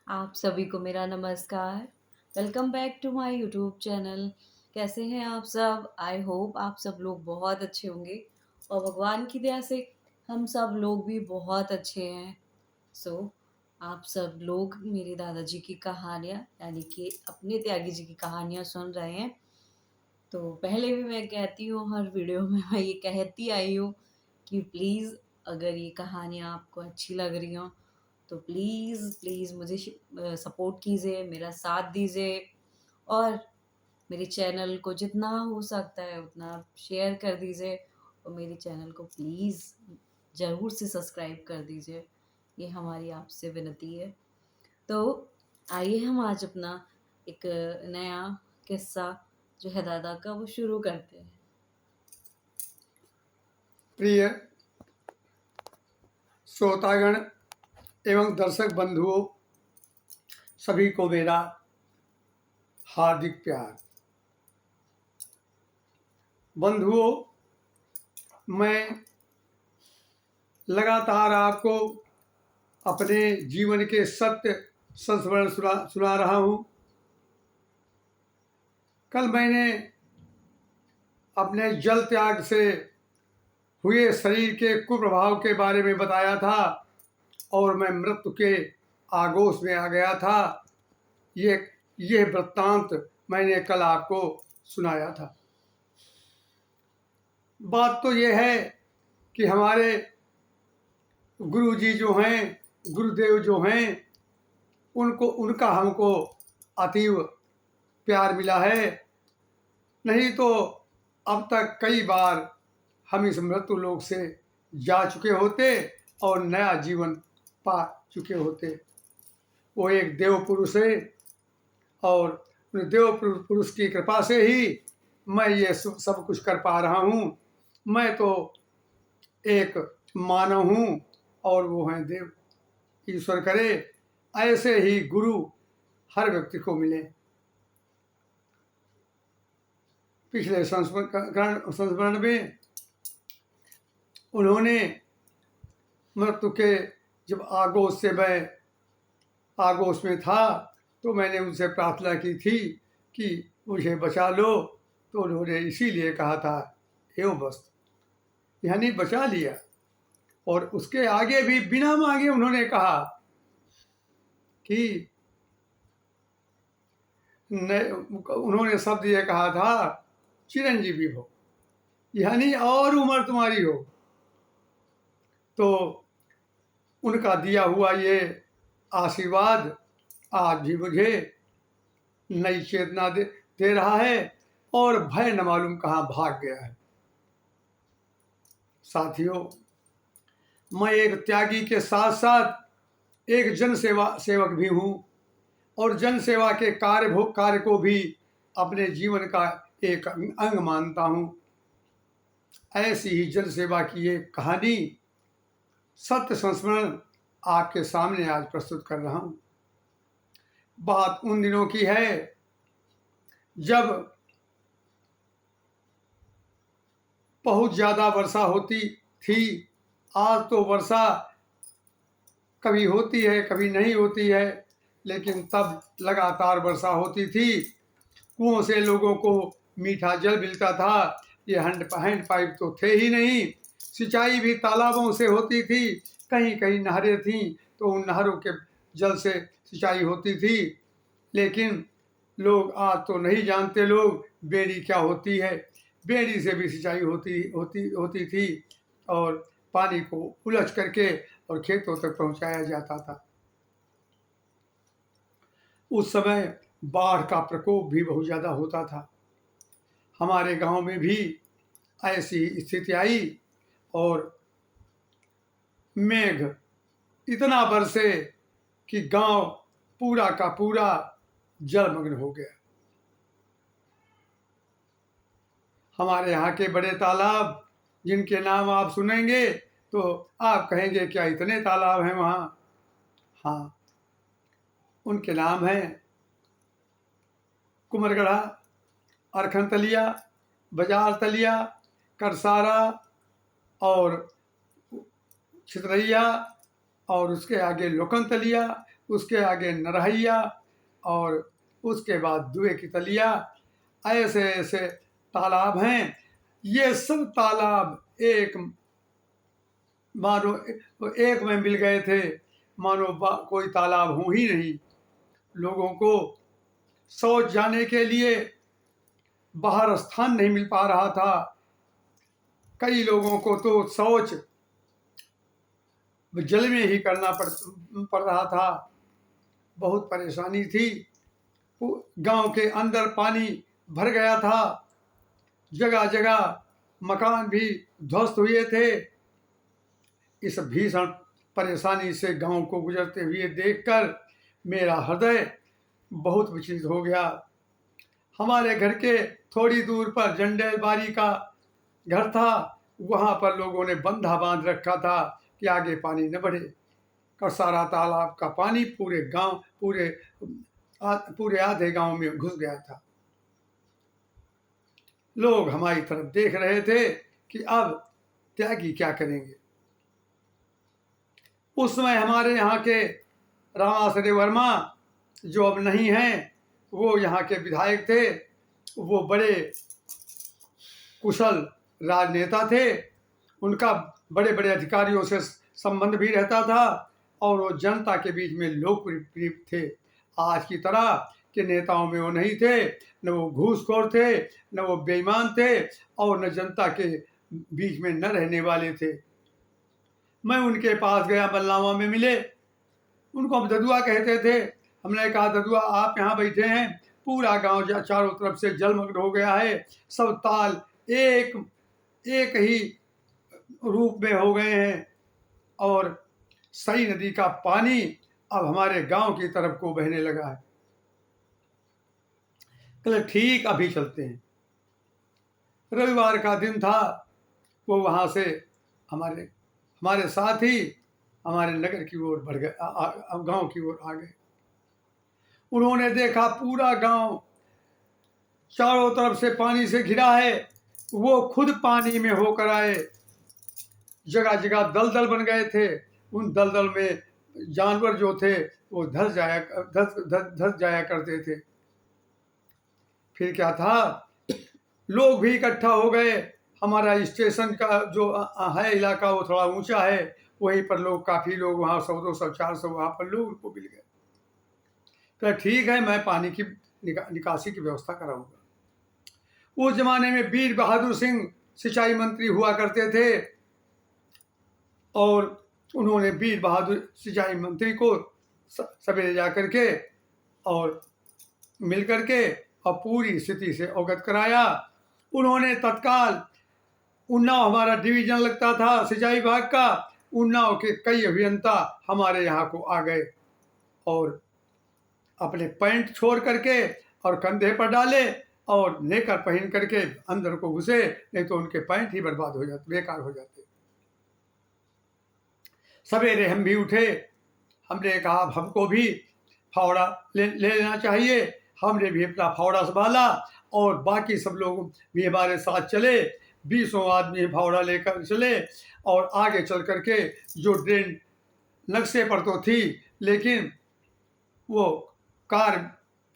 आप सभी को मेरा नमस्कार। Welcome back to my YouTube channel. कैसे हैं आप सब? आई होप आप सब लोग बहुत अच्छे होंगे और भगवान की दया से हम सब लोग भी बहुत अच्छे हैं। आप सब लोग मेरे दादाजी की कहानियाँ यानी कि अपने त्यागी जी की कहानियाँ सुन रहे हैं। तो पहले भी मैं कहती हूँ, हर वीडियो में मैं ये कहती आई हूँ कि प्लीज़ अगर ये कहानियाँ आपको अच्छी लग रही हों तो प्लीज़ प्लीज़ मुझे सपोर्ट कीजिए, मेरा साथ दीजिए और मेरे चैनल को जितना हो सकता है उतना शेयर कर दीजिए और मेरे चैनल को प्लीज़ ज़रूर से सब्सक्राइब कर दीजिए। ये हमारी आपसे विनती है। तो आइए हम आज अपना एक नया किस्सा जो है दादा का वो शुरू करते हैं। प्रिय श्रोतागण एवं दर्शक बंधुओं, सभी को मेरा हार्दिक प्यार। बंधुओं, मैं लगातार आपको अपने जीवन के सत्य संस्मरण सुना रहा हूँ। कल मैंने अपने जल त्याग से हुए शरीर के कुप्रभाव के बारे में बताया था और मैं मृत्यु के आगोश में आ गया था। यह वृत्तांत मैंने कल आपको सुनाया था। बात तो यह है कि हमारे गुरु जी जो हैं, गुरुदेव जो हैं, उनका हमको अतीव प्यार मिला है। नहीं तो अब तक कई बार हम इस मृत्यु लोक से जा चुके होते और नया जीवन पा चुके होते। वो एक देव पुरुष है और उन देव पुरुष की कृपा से ही मैं ये सब कुछ कर पा रहा हूँ। मैं तो एक मानव हूँ और वो हैं देव। ईश्वर करे ऐसे ही गुरु हर व्यक्ति को मिले। पिछले संस्मरण में उन्होंने मृत्यु के जब आगोश में था तो मैंने उनसे प्रार्थना की थी कि मुझे बचा लो, तो उन्होंने इसीलिए कहा था एवं बस, यानी बचा लिया। और उसके आगे भी बिना मांगे उन्होंने कहा कि उन्होंने शब्द ये कहा था चिरंजीवी हो, यानी और उम्र तुम्हारी हो। तो उनका दिया हुआ ये आशीर्वाद आज भी मुझे नई चेतना दे रहा है और भय न मालूम कहाँ भाग गया है। साथियों, मैं एक त्यागी के साथ साथ एक जन सेवक भी हूँ और जन सेवा के कार्य को भी अपने जीवन का एक अंग मानता हूँ। ऐसी ही जन सेवा की एक कहानी सत्य संस्मरण आपके सामने आज प्रस्तुत कर रहा हूँ। बात उन दिनों की है जब बहुत ज़्यादा वर्षा होती थी। आज तो वर्षा कभी होती है कभी नहीं होती है, लेकिन तब लगातार वर्षा होती थी। कुओं से लोगों को मीठा जल मिलता था। ये हैंड पाइप तो थे ही नहीं। सिंचाई भी तालाबों से होती थी, कहीं कहीं नहरें थीं तो उन नहरों के जल से सिंचाई होती थी। लेकिन लोग आज तो नहीं जानते लोग बेड़ी क्या होती है। बेड़ी से भी सिंचाई होती थी और पानी को उलच करके और खेतों तक पहुंचाया जाता था। उस समय बाढ़ का प्रकोप भी बहुत ज़्यादा होता था। हमारे गांव में भी ऐसी स्थिति आई और मेघ इतना बरसे कि गांव पूरा का पूरा जलमग्न हो गया। हमारे यहाँ के बड़े तालाब जिनके नाम आप सुनेंगे तो आप कहेंगे क्या इतने तालाब हैं वहाँ? हाँ, उनके नाम हैं कुमरगढ़ा, अरखनतलिया, बाजार तलिया, करसारा और छितरैया और उसके आगे लोकनतलिया, उसके आगे नरहैया और उसके बाद दुए की तलिया। ऐसे ऐसे तालाब हैं। ये सब तालाब एक मानो एक में मिल गए थे, मानो कोई तालाब हो ही नहीं। लोगों को शौच जाने के लिए बाहर स्थान नहीं मिल पा रहा था। कई लोगों को तो शौच जल में ही करना पड़ रहा था। बहुत परेशानी थी। गांव के अंदर पानी भर गया था। जगह जगह मकान भी ध्वस्त हुए थे। इस भीषण परेशानी से गांव को गुजरते हुए देखकर मेरा हृदय बहुत विचलित हो गया। हमारे घर के थोड़ी दूर पर जंडेल बारी का घर था। वहां पर लोगों ने बंधा बांध रखा था कि आगे पानी न बढ़े। सारा तालाब का पानी पूरे आधे गांव में घुस गया था। लोग हमारी तरफ देख रहे थे कि अब त्यागी क्या करेंगे। उस समय हमारे यहाँ के रामाश्रय वर्मा, जो अब नहीं हैं, वो यहाँ के विधायक थे। वो बड़े कुशल राजनेता थे। उनका बड़े बड़े अधिकारियों से संबंध भी रहता था और वो जनता के बीच में लोकप्रिय थे। आज की तरह के नेताओं में वो नहीं थे। न वो घूसखोर थे, न वो बेईमान थे और न जनता के बीच में न रहने वाले थे। मैं उनके पास गया, बल्लावा में मिले। उनको हम ददुआ कहते थे। हमने कहा, ददुआ आप यहाँ बैठे हैं, पूरा गांव चारों तरफ से जलमग्न हो गया है। सब ताल एक ही रूप में हो गए हैं और सई नदी का पानी अब हमारे गांव की तरफ को बहने लगा है। चलो ठीक, अभी चलते हैं। रविवार का दिन था। वो वहां से हमारे साथ ही हमारे नगर की ओर बढ़ गए, गांव की ओर आ गए। उन्होंने देखा पूरा गांव चारों तरफ से पानी से घिरा है। वो खुद पानी में होकर आए। जगह जगह दलदल बन गए थे। उन दलदल में जानवर जो थे वो धस जाया करते थे। फिर क्या था, लोग भी इकट्ठा हो गए। हमारा स्टेशन का जो है इलाका वो थोड़ा ऊंचा है। वहीं पर लोग, काफी लोग वहाँ 100-200-400 वहाँ पर लोग उनको मिल गए। तो ठीक है, मैं पानी की निकासी की व्यवस्था कराऊंगा। उस जमाने में वीर बहादुर सिंह सिंचाई मंत्री हुआ करते थे और उन्होंने वीर बहादुर सिंचाई मंत्री को सवेरे जा करके और मिल करके और पूरी स्थिति से अवगत कराया। उन्होंने तत्काल, उन्नाव हमारा डिवीजन लगता था सिंचाई विभाग का, उन्नाव के कई अभियंता हमारे यहाँ को आ गए और अपने पैंट छोड़ करके और कंधे पर डाले और नेकर पहन करके अंदर को घुसे, नहीं तो उनके पैंट ही बर्बाद हो जाते, बेकार हो जाते। सवेरे हम भी उठे। हमने कहा हमको भी फावड़ा ले लेना चाहिए। हमने भी अपना फावड़ा संभाला और बाकी सब लोग भी हमारे साथ चले। 20 आदमी फावड़ा लेकर चले और आगे चल करके जो ड्रेन नक्शे पर तो थी लेकिन वो कार्य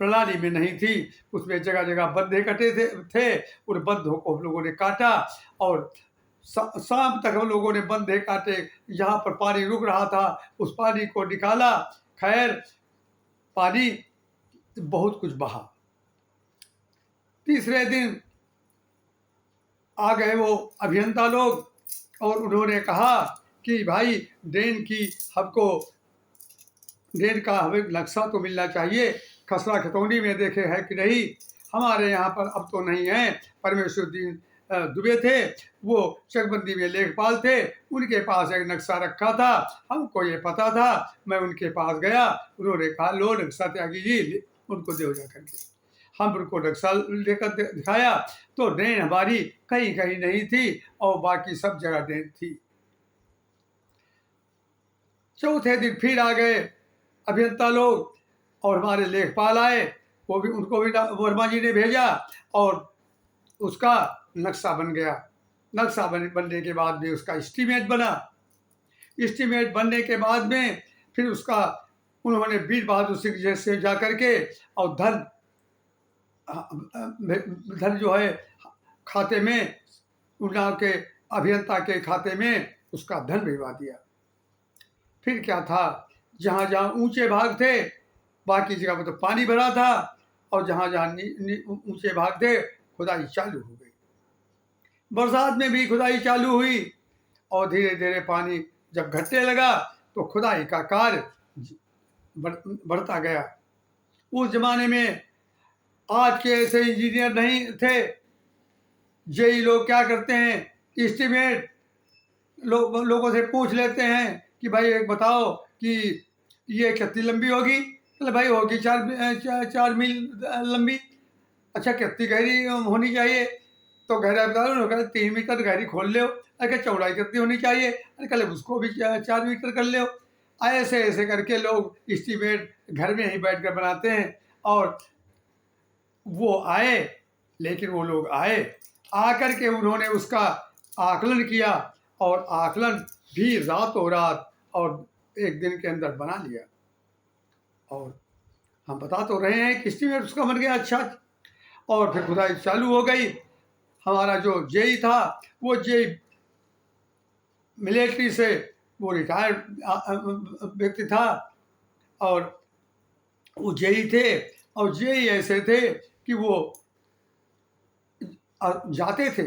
प्रणाली में नहीं थी, उसमें जगह जगह बंधे कटे थे। उन बंधों को हम लोगों ने काटा और शाम तक हम लोगों ने बंधे काटे। जहाँ पर पानी रुक रहा था उस पानी को निकाला। खैर, पानी बहुत कुछ बहा। तीसरे दिन आ गए वो अभियंता लोग और उन्होंने कहा कि भाई ड्रेन का हमें नक्शा तो मिलना चाहिए। खसरा खतौनी में देखे है कि नहीं। हमारे यहाँ पर अब तो नहीं है। परमेश्वरदीन दुबे थे, वो चकबंदी में लेखपाल थे, उनके पास एक नक्शा रखा था, हमको ये पता था। मैं उनके पास गया, उन्होंने कहा लो नक्शा त्यागी जी, उनको दे जा करके। हम उनको नक्शा लेकर दिखाया तो ड्रेन हमारी कहीं कहीं नहीं थी और बाकी सब जगह ड्रेन थी। चौथे दिन फिर आ गए अभियंता लोग और हमारे लेखपाल आए। उनको भी वर्मा जी ने भेजा और उसका नक्शा बन गया। नक्शा बनने के बाद भी उसका एस्टीमेट बना। एस्टीमेट बनने के बाद में फिर उसका उन्होंने वीर बहादुर सिंह जैसे जा करके और धन जो है खाते में, उन्नाव के अभियंता के खाते में उसका धन भिजवा दिया। फिर क्या था, जहाँ जहाँ ऊंचे भाग थे बाकी जगह पर तो पानी भरा था, और जहाँ जहाँ ऊंचे भाग थे खुदाई चालू हो गई। बरसात में भी खुदाई चालू हुई और धीरे धीरे पानी जब घटने लगा तो खुदाई का कार्य बढ़ता गया। उस जमाने में आज के ऐसे इंजीनियर नहीं थे। जेई लोग क्या करते हैं, एस्टीमेट लोगों से पूछ लेते हैं कि भाई एक बताओ कि ये कितनी लंबी होगी। चलो भाई होगी 4 मील लंबी। अच्छा कितनी गहरी होनी चाहिए, तो गहराई बता दो ना, कहते 3 मीटर गहरी खोल लो। अरे चौड़ाई कितनी होनी चाहिए, अरे कल उसको भी 4 मीटर कर लो। ऐसे ऐसे करके लोग एस्टीमेट घर में ही बैठ कर बनाते हैं। और वो आए, लेकिन वो लोग आए, आकर के उन्होंने उसका आकलन किया और आकलन भी रातों रात और एक दिन के अंदर बना लिया। और हम बता तो रहे हैं कि एस्टीमेट उसका बन गया अच्छा। और फिर खुदाई चालू हो गई। हमारा जो जेई था वो जेई मिलिट्री से वो रिटायर्ड व्यक्ति था, और वो जेई थे। और जेई ऐसे थे कि वो जाते थे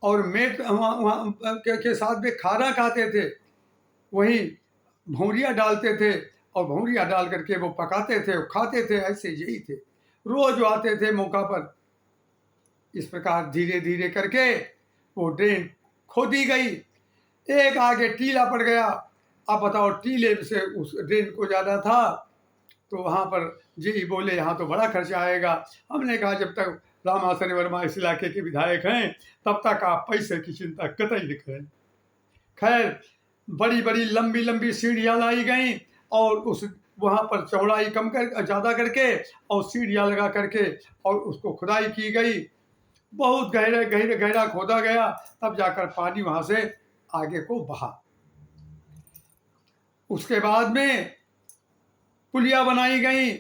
और मेट वहाँ के साथ में खाना खाते थे, वहीं भौरिया डालते थे और भौरिया डाल करके वो पकाते थे और खाते थे। ऐसे जेई थे, रोज आते थे मौका पर। इस प्रकार धीरे धीरे करके वो ड्रेन खोदी गई। एक आगे टीला पड़ गया। अब बताओ, टीले से उस ड्रेन को जाना था, तो वहाँ पर जी बोले यहाँ तो बड़ा खर्चा आएगा। हमने कहा जब तक रामाशनि वर्मा इस इलाके के विधायक हैं तब तक आप पैसे की चिंता कतई न करें। खैर बड़ी बड़ी लंबी लंबी सीढ़ियाँ लाई गई और उस वहाँ पर चौड़ाई कम कर ज़्यादा करके और सीढ़ियाँ लगा करके और उसको खुदाई की गई। बहुत गहरा खोदा गया, तब जाकर पानी वहाँ से आगे को बहा। उसके बाद में पुलिया बनाई गई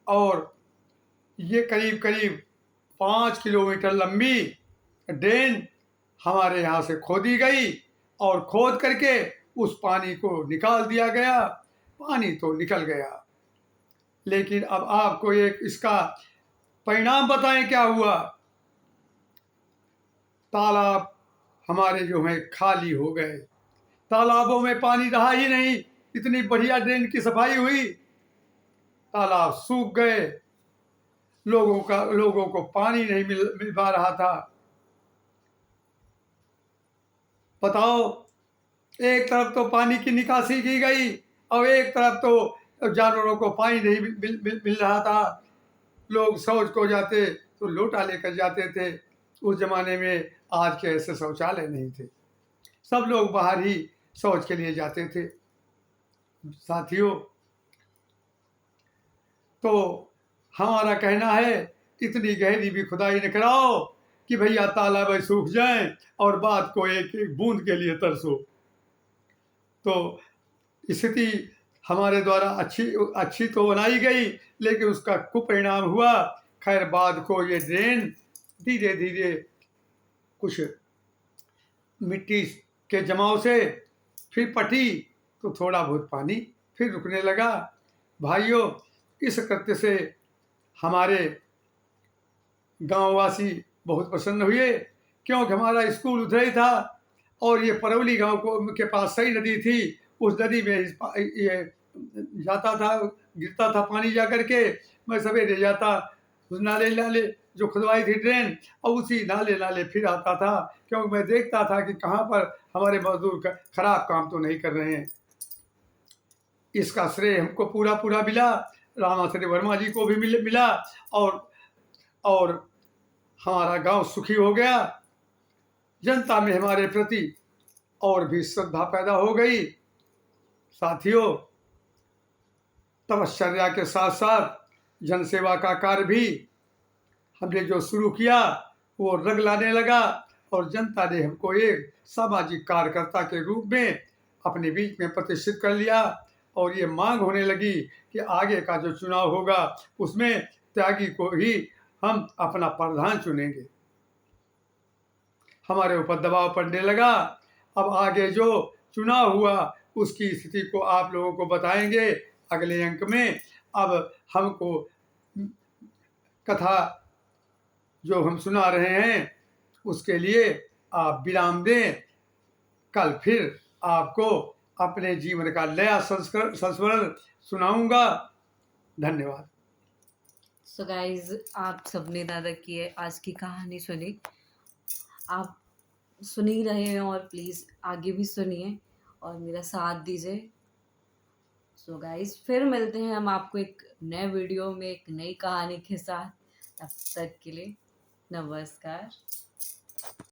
और ये करीब करीब 5 किलोमीटर लंबी ड्रेन हमारे यहाँ से खोदी गई और खोद करके उस पानी को निकाल दिया गया। पानी तो निकल गया, लेकिन अब आपको एक इसका परिणाम बताएं क्या हुआ। तालाब हमारे जो हैं खाली हो गए, तालाबों में पानी रहा ही नहीं। इतनी बढ़िया ड्रेन की सफाई हुई, तालाब सूख गए, लोगों को पानी नहीं मिल पा रहा था। बताओ, एक तरफ तो पानी की निकासी की गई और एक तरफ तो जानवरों को पानी नहीं मिल रहा था। लोग शौच को जाते तो लोटा लेकर जाते थे। उस जमाने में आज के ऐसे शौचालय नहीं थे, सब लोग बाहर ही शौच के लिए जाते थे। साथियों, तो हमारा कहना है इतनी गहरी भी खुदाई न कराओ कि भैया तालाब सूख जाएं और बात को एक एक बूंद के लिए तरसो। तो स्थिति हमारे द्वारा अच्छी तो बनाई गई, लेकिन उसका कुपरिणाम हुआ। खैर बाद को ये ड्रेन धीरे धीरे कुछ मिट्टी के जमाव से फिर पटी, तो थोड़ा बहुत पानी फिर रुकने लगा। भाइयों, इस कृत्य से हमारे गांववासी बहुत प्रसन्न हुए, क्योंकि हमारा स्कूल उधर ही था और ये परवली गांव के पास सही नदी थी। उस नदी में ये जाता था, गिरता था पानी जा करके। मैं सवेरे जाता उस नाले जो खुदवाई थी ड्रेन, और उसी नाले फिर आता था, क्योंकि मैं देखता था कि कहाँ पर हमारे मजदूर खराब काम तो नहीं कर रहे हैं। इसका श्रेय हमको पूरा मिला, रामाशनि वर्मा जी को भी मिला, और हमारा गांव सुखी हो गया। जनता में हमारे प्रति और भी श्रद्धा पैदा हो गई। साथियों, तपश्चर्या के साथ साथ जनसेवा का कार्य भी हमने जो शुरू किया वो रंग लाने लगा, और जनता ने हमको एक सामाजिक कार्यकर्ता के रूप में अपने बीच में प्रतिष्ठित कर लिया और ये मांग होने लगी कि आगे का जो चुनाव होगा उसमें त्यागी को ही हम अपना प्रधान चुनेंगे। हमारे ऊपर दबाव पड़ने लगा। अब आगे जो चुनाव हुआ उसकी स्थिति को आप लोगों को बताएंगे अगले अंक में। अब हमको कथा जो हम सुना रहे हैं उसके लिए आप विराम दें। कल फिर आपको अपने जीवन का नया संस्मरण सुनाऊंगा। धन्यवाद। सो गाइज, आप सबने दादा की आज की कहानी सुनी। आप सुन ही रहे हैं और प्लीज़ आगे भी सुनिए और मेरा साथ दीजिए। सो गाइज, फिर मिलते हैं हम आपको एक नए वीडियो में एक नई कहानी के साथ। तब तक के लिए नमस्कार।